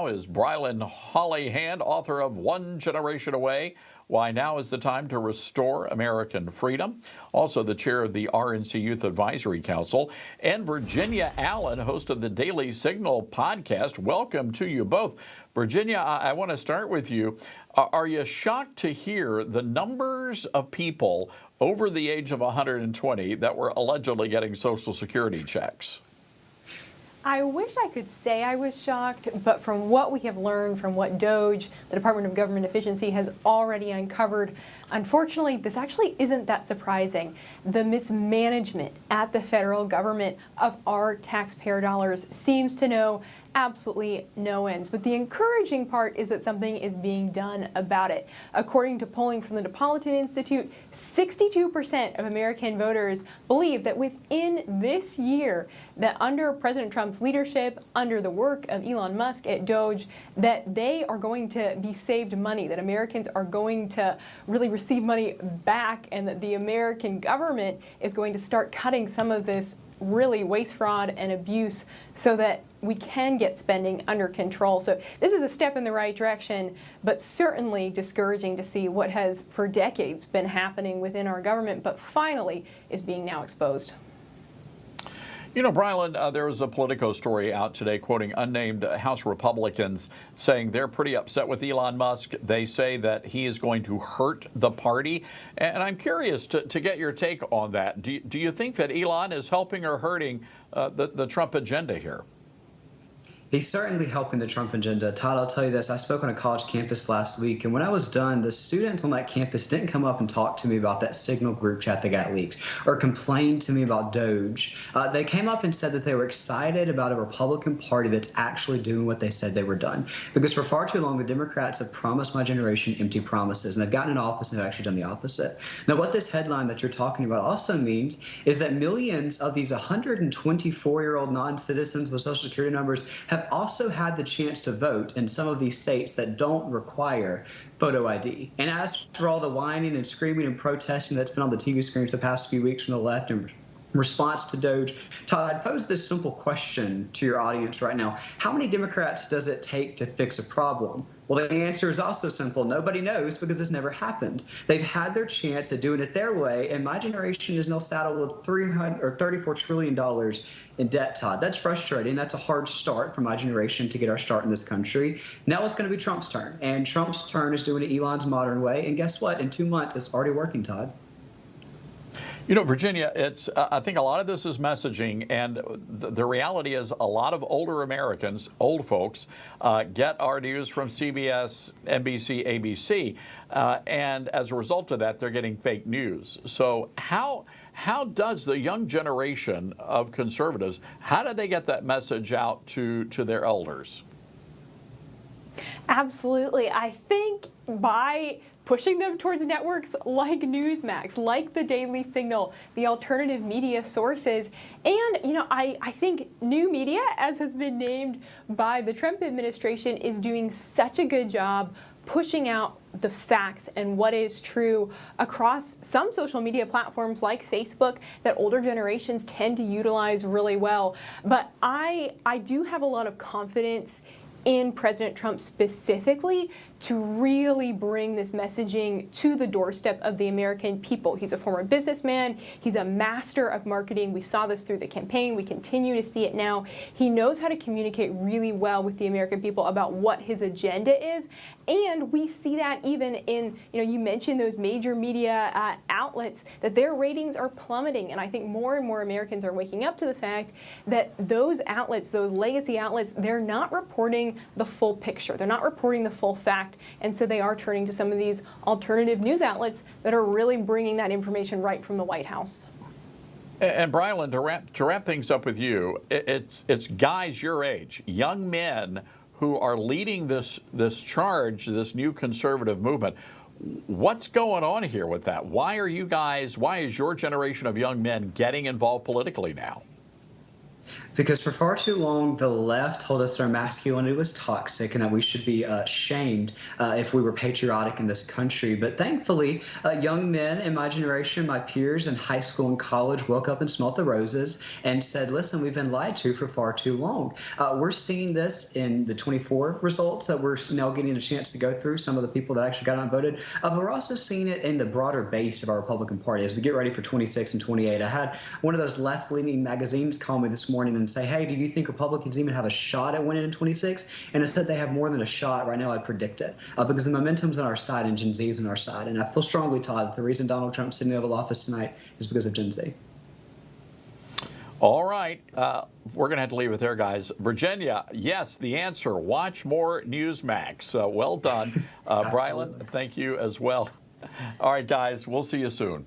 Is Brilyn Hollyhand, author of One Generation Away, Why Now is the Time to Restore American Freedom, also the chair of the RNC Youth Advisory Council, and Virginia Allen, host of the Daily Signal podcast. Welcome to you both. Virginia, I want to start with you. Are you shocked to hear the numbers of people over the age of 120 that were allegedly getting Social Security checks? I wish I could say I was shocked, but from what we have learned, from what DOGE, the Department of Government Efficiency, has already uncovered, unfortunately, this actually isn't that surprising. The mismanagement at the federal government of our taxpayer dollars seems to know absolutely no ends. But the encouraging part is that something is being done about it. According to polling from the Napolitan Institute, 62% of American voters believe that within this year, that under President Trump's leadership, under the work of Elon Musk at DOGE, that they are going to be saved money, that Americans are going to really receive money back, and that the American government is going to start cutting some of this really waste, fraud, and abuse so that we can get spending under control. So this is a step in the right direction, but certainly discouraging to see what has for decades been happening within our government, but finally is being now exposed. You know, Brilyn, there was a Politico story out today quoting unnamed House Republicans saying they're pretty upset with Elon Musk. They say that he is going to hurt the party. And I'm curious to get your take on that. Do you think that Elon is helping or hurting the Trump agenda here? He's certainly helping the Trump agenda. Todd, I'll tell you this. I spoke on a college campus last week, and when I was done, the students on that campus didn't come up and talk to me about that Signal group chat that got leaked or complain to me about DOGE. They came up and said that they were excited about a Republican Party that's actually doing what they said they were done. Because for far too long, the Democrats have promised my generation empty promises, and they've gotten in office and have actually done the opposite. Now, what this headline that you're talking about also means is that millions of these 124-year-old non-citizens with Social Security numbers have also had the chance to vote in some of these states that don't require photo ID. And as for all the whining and screaming and protesting that's been on the TV screens the past few weeks from the left in response to DOGE, Todd, I'd pose this simple question to your audience right now. How many Democrats does it take to fix a problem? Well, the answer is also simple. Nobody knows, because it's never happened. They've had their chance at doing it their way, and my generation is now saddled with $34 trillion in debt, Todd. That's frustrating. That's a hard start for my generation to get our start in this country. Now it's going to be Trump's turn, and Trump's turn is doing it Elon's modern way. And guess what? In 2 months, it's already working, Todd. You know, Virginia, I think a lot of this is messaging, and the reality is a lot of older Americans, old folks, get our news from CBS, NBC, ABC, and as a result of that, they're getting fake news. So how does the young generation of conservatives, how do they get that message out to their elders? Absolutely. I think by pushing them towards networks like Newsmax, like the Daily Signal, the alternative media sources. And, you know, I think new media, as has been named by the Trump administration, is doing such a good job pushing out the facts and what is true across some social media platforms like Facebook that older generations tend to utilize really well. But I do have a lot of confidence in President Trump specifically to really bring this messaging to the doorstep of the American people. He's a former businessman. He's a master of marketing. We saw this through the campaign. We continue to see it now. He knows how to communicate really well with the American people about what his agenda is. And we see that even in, you mentioned those major media outlets, that their ratings are plummeting. And I think more and more Americans are waking up to the fact that those outlets, those legacy outlets, they're not reporting the full picture. They're not reporting the full fact. And so they are turning to some of these alternative news outlets that are really bringing that information right from the White House. And Brilyn, to wrap things up with you, it's guys your age, young men who are leading this charge, this new conservative movement. What's going on here with that? Why is your generation of young men getting involved politically now? Because for far too long, the left told us that our masculinity was toxic and that we should be shamed if we were patriotic in this country. But thankfully, young men in my generation, my peers in high school and college, woke up and smelt the roses and said, listen, we've been lied to for far too long. We're seeing this in the 24 results that we're now getting a chance to go through, some of the people that actually got outvoted. But we're also seeing it in the broader base of our Republican Party as we get ready for 26 and 28. I had one of those left-leaning magazines call me this morning and say, hey, do you think Republicans even have a shot at winning in 26? And instead they have more than a shot right now, I predict it, because the momentum's on our side and Gen Z is on our side. And I feel strongly, Todd, that the reason Donald Trump's sitting in the Oval Office tonight is because of Gen Z. All right. We're going to have to leave it there, guys. Virginia, yes, the answer. Watch more Newsmax. Well done. Brilyn, thank you as well. All right, guys, we'll see you soon.